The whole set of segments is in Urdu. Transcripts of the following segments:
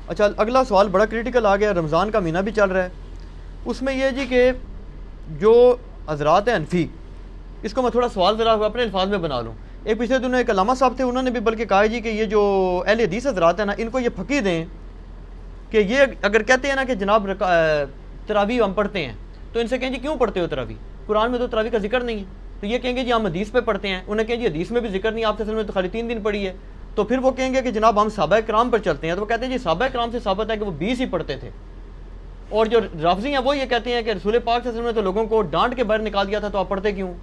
اچھا اگلا سوال بڑا کریٹیکل آ گیا، رمضان کا مہینہ بھی چل رہا ہے، اس میں یہ جی کہ جو حضرات ہیں حنفی، اس کو میں تھوڑا سوال ذرا اپنے الفاظ میں بنا لوں. ایک پچھلے دنوں ایک علامہ صاحب تھے، انہوں نے بھی بلکہ کہا جی کہ یہ جو اہل حدیث حضرات ہیں نا، ان کو یہ پھکی دیں کہ یہ اگر کہتے ہیں نا کہ جناب تراویح ہم پڑھتے ہیں، تو ان سے کہیں جی کیوں پڑھتے ہو تراویح؟ قرآن میں تو تراویح کا ذکر نہیں ہے. تو یہ کہیں گے جی ہم حدیث پہ پڑھتے ہیں. انہیں کہیں جی حدیث میں بھی ذکر نہیں، آپ نے تو خالی 3 دن پڑھی ہے. تو پھر وہ کہیں گے کہ جناب ہم صحابہ کرام پر چلتے ہیں. تو وہ کہتے ہیں جی صحابہ کرام سے ثابت ہے کہ وہ 20 ہی پڑھتے تھے. اور جو رافضی ہیں وہ یہ کہتے ہیں کہ رسول پاک صلی اللہ علیہ وسلم نے تو لوگوں کو ڈانٹ کے باہر نکال دیا تھا، تو آپ پڑھتے کیوں؟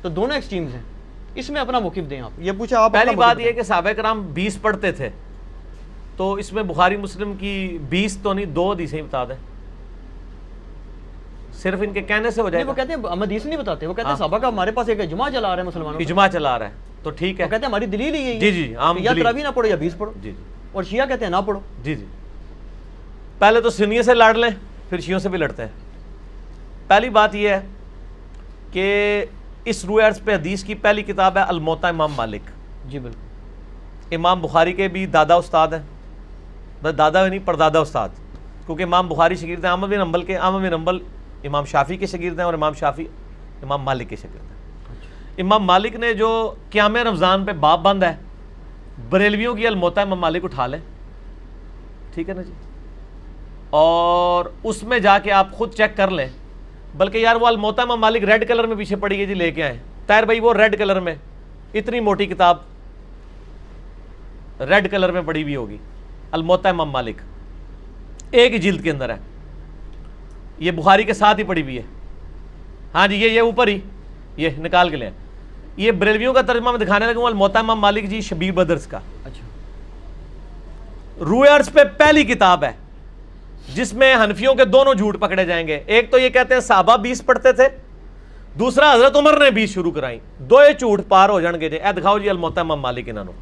تو دونوں ایکسٹریمز ہیں. اس میں اپنا موقف دیں آپ. یہ پوچھا آپ. پہلی بات یہ کہ صحابہ کرام 20 پڑھتے تھے، تو اس میں بخاری مسلم کی 20 تو نہیں 2 حدیثیں بتا دیں، صرف ان کے کہنے سے ہو جائے گا. وہ کہتے ہیں ہم حدیث نہیں بتاتے، وہ کہتے ہیں صحابہ کا ہمارے پاس ایک اجماع چلا رہا ہے مسلمانوں کا، اجماع چلا رہا ہے تو ٹھیک ہے. وہ کہتے ہیں ہماری دلیل ہی یہی جی جی عام یا تراویح نہ پڑھو یا 20 پڑھو. جی جی اور شیعہ کہتے ہیں نہ پڑھو. جی جی پہلے تو سنیوں سے لڑ لیں، پھر شیعوں سے بھی لڑتے ہیں. پہلی بات یہ ہے کہ اس روح عرض پہ حدیث کی پہلی کتاب ہے الموطا امام مالک. جی بالکل. امام بخاری کے بھی دادا استاد ہیں، بس دادا بھی نہیں پردادا استاد، کیونکہ امام بخاری شاگرد ہیں احمد بن حنبل کے. احمد بن حنبل امام شافعی کے شاگرد ہیں، اور امام شافعی امام مالک کے شاگرد ہیں. امام مالک نے جو قیام رمضان پہ باب بند ہے، بریلویوں کی الموطا امام مالک اٹھا لیں، ٹھیک ہے نا جی، اور اس میں جا کے آپ خود چیک کر لیں. بلکہ یار وہ الموطا امام مالک ریڈ کلر میں پیچھے پڑی ہے جی، لے کے آئیں طاہر بھائی، وہ ریڈ کلر میں اتنی موٹی کتاب ریڈ کلر میں پڑی ہوئی ہوگی، الموطا امام مالک ایک ہی جلد کے اندر ہے. یہ بخاری کے ساتھ ہی پڑی ہوئی ہے. ہاں جی یہ اوپر ہی یہ نکال کے لیں. یہ بریلویوں کا ترجمہ میں دکھانے لگا ہوں، الموطا امام مالک جی شبیر بدرس کا. اچھا. روح عرض پہ پہلی کتاب ہے جس میں حنفیوں کے دونوں جھوٹ پکڑے جائیں گے. ایک تو یہ کہتے ہیں صحابہ 20 پڑھتے تھے، دوسرا حضرت عمر نے 20 شروع کرائیں. دو جھوٹ پار ہو جان گے جی. اے دکھاؤ جی الموطا امام مالک انہوں.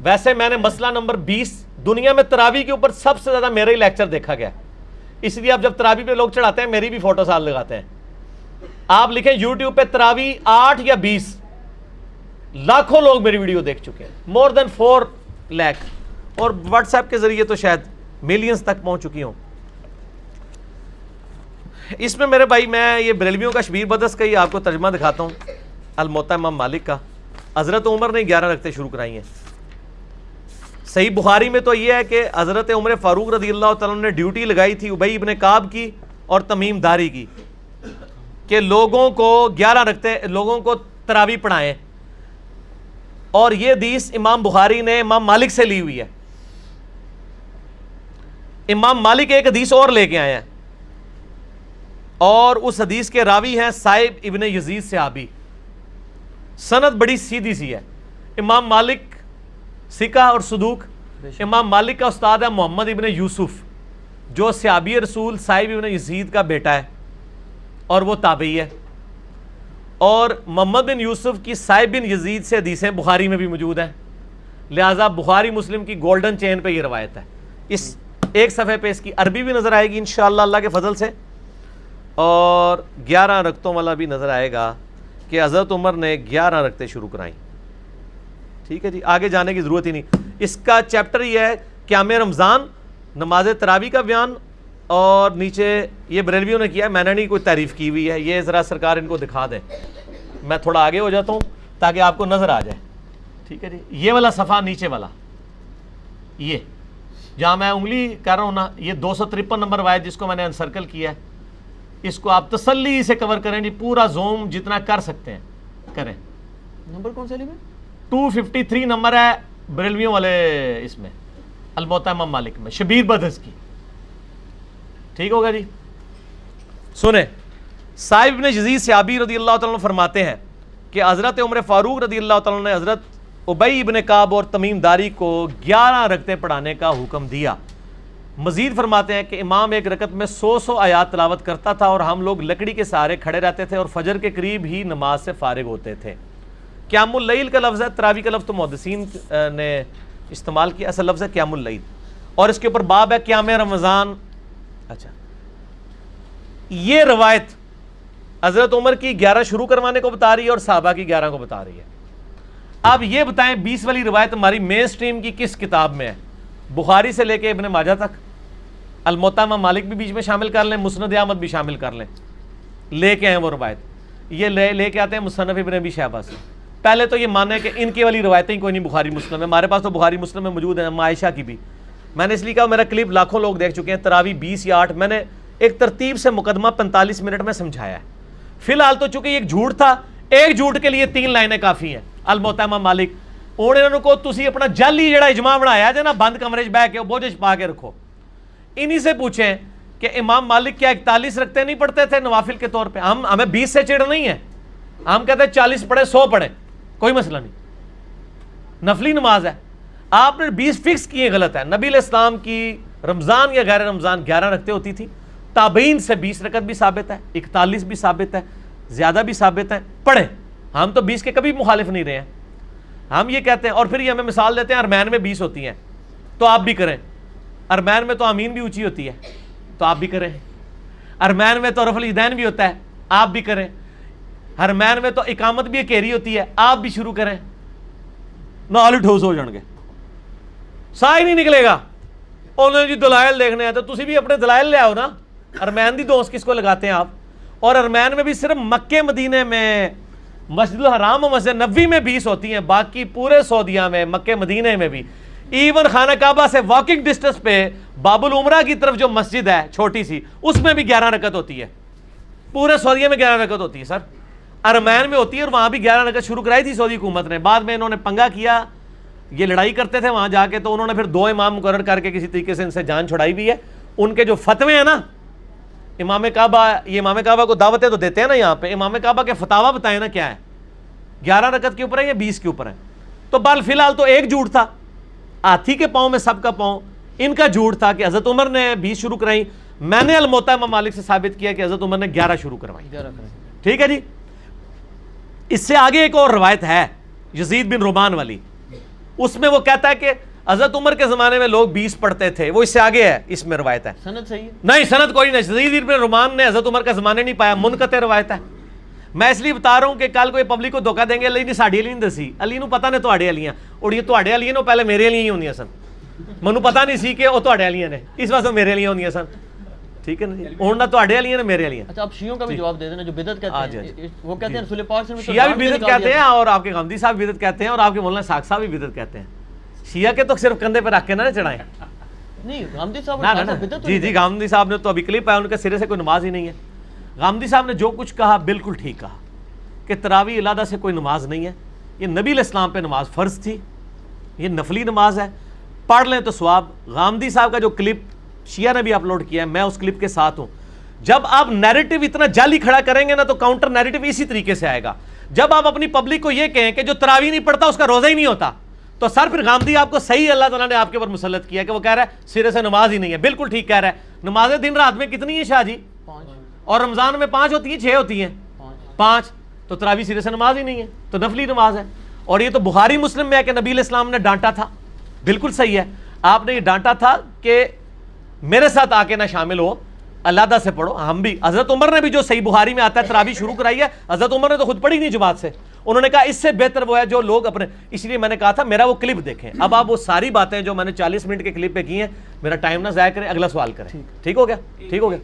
ویسے میں نے مسئلہ نمبر 20 دنیا میں تراویح کے اوپر سب سے زیادہ میرا ہی لیکچر دیکھا گیا، اس لیے آپ جب تراویح پہ لوگ چڑھاتے ہیں میری بھی فوٹو ساتھ لگاتے ہیں. آپ لکھیں یوٹیوب پہ تراویح 8 یا 20، لاکھوں لوگ میری ویڈیو دیکھ چکے ہیں، مور دین 4 لاکھ، اور واٹس ایپ کے ذریعے تو شاید ملینز تک پہنچ چکی ہوں. اس میں میرے بھائی میں یہ بریلویوں کا شبیر بدرس کا ہی آپ کو ترجمہ دکھاتا ہوں، الموطا امام مالک کا. حضرت عمر نے 11 رکعتیں شروع کرائی ہیں. صحیح بخاری میں تو یہ ہے کہ حضرت عمر فاروق رضی اللہ تعالیٰ نے ڈیوٹی لگائی تھی ابی ابن کعب کی اور تمیم داری کی کہ لوگوں کو 11 رکعتیں لوگوں کو تراویح پڑھائیں. اور یہ حدیث امام بخاری نے امام مالک سے لی ہوئی ہے. امام مالک ایک حدیث اور لے کے آئے ہیں، اور اس حدیث کے راوی ہیں صائب ابن یزید صحابی. سند بڑی سیدھی سی ہے. امام مالک ثقہ اور صدوق. امام مالک کا استاد ہے محمد ابن یوسف، جو صحابی رسول صائب ابن یزید کا بیٹا ہے اور وہ تابعی ہے. اور محمد بن یوسف کی صائب بن یزید سے حدیثیں بخاری میں بھی موجود ہیں، لہٰذا بخاری مسلم کی گولڈن چین پہ یہ روایت ہے. اس ایک صفحے پہ اس کی عربی بھی نظر آئے گی انشاءاللہ اللہ کے فضل سے، اور 11 رکعتوں والا بھی نظر آئے گا کہ حضرت عمر نے 11 رکعتیں شروع کرائیں. ٹھیک ہے جی، آگے جانے کی ضرورت ہی نہیں. اس کا چیپٹر یہ ہے قیام رمضان، نماز تراویح کا بیان، اور نیچے یہ بریلویوں نے کیا ہے، میں نے نہیں کوئی تعریف کی ہوئی ہے. یہ ذرا سرکار ان کو دکھا دیں، میں تھوڑا آگے ہو جاتا ہوں تاکہ آپ کو نظر آ جائے. ٹھیک ہے جی، یہ والا صفحہ نیچے والا، یہ جہاں میں انگلی کر رہا ہوں نا، یہ 253 نمبر روایت جس کو میں نے انسرکل کیا ہے، اس کو آپ تسلی سے کور کریں جی، پورا زوم جتنا کر سکتے ہیں کریں. نمبر کون سے لیے؟ 253 نمبر ہے بریلویوں والے اس میں الموطا امام مالک میں شبیر بدرس کی. ٹھیک ہوگا جی. سنیں، صائب ابن یزید صحابی رضی اللہ تعالیٰ عنہ فرماتے ہیں کہ حضرت عمر فاروق رضی اللہ تعالیٰ عنہ نے حضرت ابی ابن کعب اور تمیم داری کو 11 رکعتیں پڑھانے کا حکم دیا. مزید فرماتے ہیں کہ امام ایک رکعت میں 100 آیات تلاوت کرتا تھا، اور ہم لوگ لکڑی کے سہارے کھڑے رہتے تھے اور فجر کے قریب ہی نماز سے فارغ ہوتے تھے. قیام اللیل کا لفظ ہے، تراویح کا لفظ تو محدثین نے استعمال کیا، اصل لفظ ہے قیام اللیل، اور اس کے اوپر باب ہے قیام رمضان. اچھا، یہ روایت حضرت عمر کی 11 شروع کروانے کو بتا رہی ہے اور صحابہ کی 11 کو بتا رہی ہے. اب یہ بتائیں 20 والی روایت ہماری مین سٹریم کی کس کتاب میں ہے؟ بخاری سے لے کے ابن ماجہ تک، الموطا امام مالک بھی بیچ میں شامل کر لیں، مسند احمد بھی شامل کر لیں، لے کے آئے وہ روایت، یہ لے کے آتے ہیں مصنف ابن ابی شیبہ سے۔ پہلے تو یہ مانے کہ ان کی والی روایتیں کوئی نہیں بخاری مسلم ہے، ہمارے پاس تو بخاری مسلم میں موجود ہیں، عائشہ کی بھی۔ میں نے اس لیے کہا، میرا کلپ لاکھوں لوگ دیکھ چکے ہیں، تراویح 20 یا 8، میں نے ایک ترتیب سے مقدمہ 45 منٹ میں سمجھایا ہے۔ فی الحال تو چونکہ ایک جھوٹ تھا، ایک جھوٹ کے لیے 3 لائنیں کافی ہیں۔ الموطا امام مالک انہوں کو تسی اپنا جعلی جڑا اجماع بنایا جے نا، بند کمرے چ بیٹھ کے بوجھ پا کے رکھو، انہی سے پوچھیں کہ امام مالک کیا 41 رکھتے نہیں پڑھتے تھے نوافل کے طور پہ؟ ہمیں 20 سے چڑ نہیں ہے، ہم کہتے ہیں 40 پڑھے 100 پڑھے، کوئی مسئلہ نہیں، نفلی نماز ہے۔ آپ نے 20 فکس کیے، غلط ہے۔ نبی علیہ السلام کی رمضان یا غیر رمضان 11 رکھتے ہوتی تھی، تابعین سے 20 رکعت بھی ثابت ہے، 41 بھی ثابت ہے، زیادہ بھی ثابت ہے، پڑھیں۔ ہم تو 20 کے کبھی مخالف نہیں رہے ہیں، ہم یہ کہتے ہیں، اور پھر یہ ہمیں مثال دیتے ہیں ارمین میں 20 ہوتی ہیں تو آپ بھی کریں، ارمین میں تو آمین بھی اونچی ہوتی ہے تو آپ بھی کریں، ارمین میں تو رفع الیدین بھی ہوتا ہے آپ بھی کریں، ارمین میں تو اقامت بھی اکیری ہوتی ہے آپ بھی شروع کریں، نال ٹھوس ہو جان گے، سا ہی نہیں نکلے گا۔ انہوں نے جی دلائل دیکھنے ہیں تو تسی بھی اپنے دلائل لے آؤ نا۔ ارمین دی دوست کس کو لگاتے ہیں آپ؟ اور ارمین میں بھی صرف مکے مدینے میں، مسجد الحرام و مسجد نبوی میں 20 ہوتی ہیں، باقی پورے سعودیہ میں، مکے مدینے میں بھی، ایون خانہ کعبہ سے واکنگ ڈسٹنس پہ باب العمرہ کی طرف جو مسجد ہے چھوٹی سی، اس میں بھی 11 رکعت ہوتی ہے، پورے سعودیہ میں 11 رکعت ہوتی ہے سر، ارمین میں ہوتی ہے، اور وہاں بھی 11 رکعت شروع کرائی تھی سعودی حکومت نے، بعد میں انہوں نے پنگا کیا، یہ لڑائی کرتے تھے وہاں جا کے، تو انہوں نے پھر 2 امام مقرر کر کے کسی طریقے سے ان سے جان چھڑائی بھی ہے۔ ان کے جو فتوے ہیں نا، امام کعبہ، یہ امام کعبہ کو دعوتیں تو دیتے ہیں نا یہاں پہ، امام کعبہ کے فتاوا بتائیں نا کیا ہے، 11 رکعت کے اوپر ہے یا 20 کے اوپر ہے؟ تو بال فی الحال تو ایک جھوٹ تھا، ہاتھی کے پاؤں میں سب کا پاؤں، ان کا جھوٹ تھا کہ حضرت عمر نے 20 شروع کرائی، میں نے الموطا امام مالک سے ثابت کیا کہ حضرت عمر نے 11 شروع کروائی۔ ٹھیک ہے جی۔ اس سے آگے ایک اور روایت ہے یزید بن رومان والی، اس میں وہ کہتا ہے کہ حضرت عمر کے زمانے میں لوگ 20 پڑھتے تھے، وہ اس سے آگے ہے، اس میں روایت ہے، سند صحیح ہے؟ نہیں سند کوئی نہیں، یزید بن رومان نے حضرت عمر کا زمانے نہیں پایا، منقطع روایت ہے۔ میں اس لیے بتا رہا ہوں کہ کل کوئی پبلک کو دھوکہ دیں گے، علی نے ساڈی علی نہیں دسی، علی نو پتہ نے تواڈے علیاں، اور یہ تواڈے علیاں نے پہلے میرے علیاں ہی ہوندیاں سن، مینوں پتہ نہیں سی کہ وہ تواڈے علیاں نے، اس واسطے میرے علیاں ہوندیاں سن، ٹھیک ہے نا جی، ہن نہ تواڈے علیاں نے میرے علیاں۔ اچھا آپ شیعوں کا بھی جواب دے دینا جو بدعت کہتے ہیں، وہ کہتے ہیں رسول پاک صلی اللہ علیہ وسلم شیعہ بھی بدعت کہتے ہیں، اور آپ کے غامدی صاحب بھی بدعت کہتے ہیں، اور آپ کے مولانا ساق صاحب بھی بدعت کہتے ہیں۔ شیعہ کے تو صرف کندھے پہ رکھ کے نہ چڑھائیں، نہیں غامدی صاحب نا جی جی، غامدی صاحب نے تو ابھی کلپ آیا، ان کے سرے سے کوئی نماز ہی نہیں ہے۔ غامدی صاحب نے جو کچھ کہا بالکل ٹھیک کہا کہ تراویح علیحدہ سے کوئی نماز نہیں ہے، یہ نبی علیہ السلام پہ نماز فرض تھی، یہ نفلی نماز ہے، پڑھ لیں تو ثواب۔ غامدی صاحب کا جو کلپ شیعہ نے بھی اپلوڈ کیا ہے، میں اس کلپ کے ساتھ ہوں۔ جب آپ نیریٹو اتنا جعلی کھڑا کریں گے نا تو کاؤنٹر نیریٹو اسی طریقے سے آئے گا۔ جب آپ اپنی پبلک کو یہ کہیں کہ جو تراویح نہیں پڑھتا اس کا روزہ ہی نہیں ہوتا، تو سر پھر غامدی آپ کو صحیح اللہ تعالیٰ نے آپ کے اوپر مسلط کیا کہ وہ کہہ رہا ہے سرے سے نماز ہی نہیں ہے، بالکل ٹھیک کہہ رہا ہے۔ نمازیں دن رات میں کتنی ہیں شاہ جی؟ 5، اور رمضان میں 5 ہوتی ہیں، 6 ہوتی ہیں، 5، تو تراویح سرے سے نماز ہی نہیں ہے، تو نفلی نماز ہے۔ اور یہ تو بخاری مسلم میں ہے کہ نبی علیہ السلام نے ڈانٹا تھا، بالکل صحیح ہے، آپ نے یہ ڈانٹا تھا کہ میرے ساتھ آ کے نہ شامل ہو، علیحدہ سے پڑھو۔ ہم بھی، حضرت عمر نے بھی جو صحیح بخاری میں آتا ہے تراویح شروع کرائی ہے، حضرت عمر نے تو خود پڑھی نہیں جماعت سے، انہوں نے کہا اس سے بہتر وہ ہے جو لوگ اپنے، اس لیے میں نے کہا تھا میرا وہ کلپ دیکھیں۔ اب آپ وہ ساری باتیں جو میں نے 40 منٹ کے کلپ پہ کی ہیں، میرا ٹائم نہ ضائع کریں، اگلا سوال کریں، ٹھیک ہو گیا؟ ٹھیک ہو گیا۔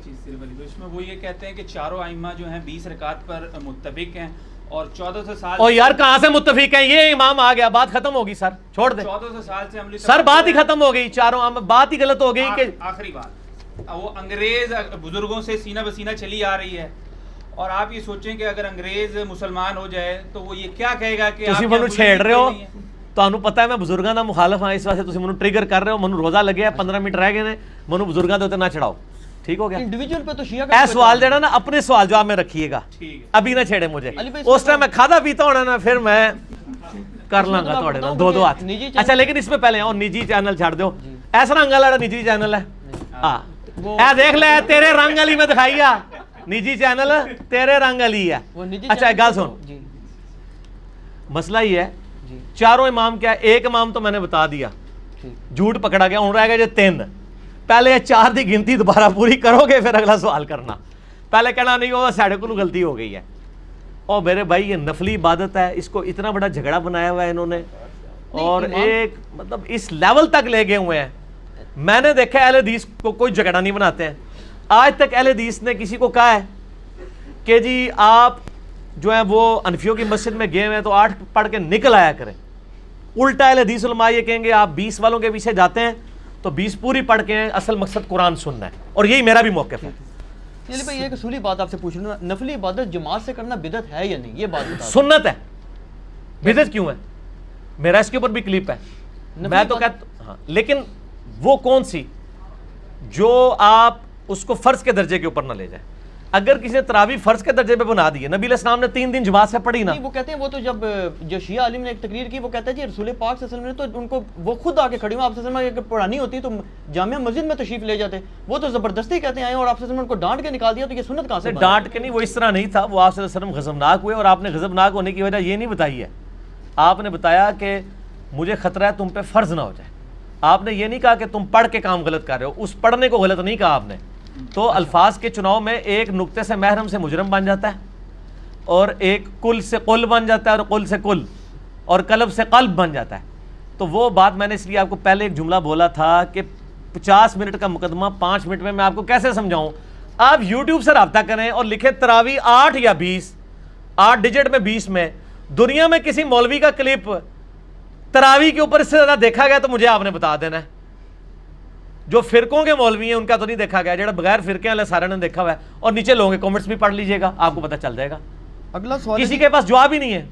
اس میں وہ یہ کہتے ہیں کہ چاروں ائمہ جو ہیں 20 رکعت پر متفق ہیں، اور 1400 سال، اور یار کہاں سے متفق ہیں؟ یہ امام آ گیا، بات ختم ہوگی سر، چھوڑ دیں 1400 سال سے عملی سر، بات ہی ختم ہو گئی، چاروں بات ہی غلط ہو گئی کہ آخری بات وہ انگریز بزرگوں سے سینہ بسینہ چلی آ رہی ہے، اور آپ یہ سوچیں کہ اگر انگریز مسلمان ہو جائے تو وہ یہ کیا کہے گا کہ تسی منو چھیڑ رہے ہو، تانوں پتہ ہے میں بزرگاں دا مخالف ہاں، اس واسطے تسی منو ٹریگر کر رہے ہو، منو روزہ لگیا ہے، 15 منٹ رہ گئے نے، منو بزرگاں دے اوتے نہ چڑھاؤ، ٹھیک ہو گیا؟ انڈیویجول پہ تو شیعہ کا اے سوال جڑا نا اپنے سوال جواب میں رکھیے گا، ابھی نہ چھیڑے مجھے، اس ٹائم میں کھادا پیتا ہونا نا پھر میں کر لاں گا تھوڑے نال 2 ہاتھ۔ اچھا لیکن اس میں پہلے اور نجی چینل چھڑ دیو، ایسا رنگ والا نجی چینل ہے، ہاں اے دیکھ لے تیرے رنگ علی میں دکھائی آ، نجی چینل تیرے رنگ علی ہے۔ اچھا ایک گل سن، مسئلہ یہ ہے چاروں امام کیا ہے، ایک امام تو میں نے بتا دیا، جھوٹ پکڑا گیا، ہوں رہ گئے جو 3، پہلے 4 دی گنتی دوبارہ پوری کرو گے پھر اگلا سوال کرنا، پہلے کہنا نہیں وہ ساڑھے کو غلطی ہو گئی ہے۔ اور میرے بھائی یہ نفلی عبادت ہے، اس کو اتنا بڑا جھگڑا بنایا ہوا ہے انہوں نے، اور ایک مطلب اس لیول تک لے گئے ہوئے ہیں میں نے دیکھا اہل حدیث کو کوئی جھگڑا نہیں بناتے ہیں. آج تک اہل حدیث نے کسی کو کہا ہے کہ جی آپ جو ہیں وہ انفیوں کی مسجد میں گئے ہوئے ہیں تو 8 پڑھ کے نکل آیا کریں. الٹا اہل حدیث علماء یہ کہیں گے آپ 20 والوں کے پیچھے جاتے ہیں تو 20 پوری پڑھ کے ہیں, اصل مقصد قرآن سننا ہے. اور یہی میرا بھی موقف ہے. علی بھائی ایک اصولی بات آپ سے پوچھ لوں, نفلی عبادت جماعت سے کرنا بدعت ہے یا نہیں, یہ بات بتا. سنت ہے, بدعت کیوں ہے؟ میرا اس کے اوپر بھی کلپ ہے. میں تو کہتا ہاں, لیکن وہ کون سی جو آپ اس کو فرض کے درجے کے اوپر نہ لے جائیں. اگر کسی نے تراویح فرض کے درجے پہ بنا دی ہے, نبی علیہ السلام نے 3 دن جماعت سے پڑھی نا. وہ کہتے ہیں وہ تو جب جو شیعہ عالم نے ایک تقریر کی وہ کہتا ہے جی رسول پاک صلی اللہ علیہ وسلم نے تو ان کو وہ خود آ کے کھڑی ہوں, آپ صلی اللہ علیہ وسلم اگر پڑھانی ہوتی تو جامعہ مسجد میں تشریف لے جاتے. وہ تو زبردستی کہتے ہیں آئے اور آپ صلی اللہ علیہ وسلم ان کو ڈانٹ کے نکال دیا, تو یہ سنت کہاں سے؟ ڈانٹ کے نہیں, وہ اس طرح نہیں تھا. وہ آپ صلی اللہ علیہ وسلم غضبناک ہوئے اور آپ نے غضبناک ہونے کی وجہ یہ نہیں بتائی ہے. آپ نے بتایا کہ مجھے خطرہ ہے تم پہ فرض نہ ہو جائے. آپ نے یہ نہیں کہا کہ تم پڑھ کے کام غلط کر رہے ہو, اس پڑھنے کو غلط نہیں کہا آپ نے. تو الفاظ کے چناؤ میں ایک نقطے سے محرم سے مجرم بن جاتا ہے, اور ایک کل سے قل بن جاتا ہے, اور قل سے کل, اور قلب سے قلب بن جاتا ہے. تو وہ بات میں نے اس لیے آپ کو پہلے ایک جملہ بولا تھا کہ 50 منٹ کا مقدمہ 5 منٹ میں آپ کو کیسے سمجھاؤں. آپ یوٹیوب سے رابطہ کریں اور لکھیں تراویح 8 یا 20, 8 ڈیجٹ میں 20 میں. دنیا میں کسی مولوی کا کلپ تراویح کے اوپر اس سے زیادہ دیکھا گیا تو مجھے آپ نے بتا دینا ہے. جو فرقوں کے مولوی ہیں ان کا تو نہیں دیکھا گیا, جڑا بغیر فرقے والے سارے نے دیکھا ہوا ہے. اور نیچے لوگوں کے کمنٹس بھی پڑھ لیجئے گا, آپ کو پتہ چل جائے گا. اگلا سوال کسی کے پاس جواب ہی نہیں ہے.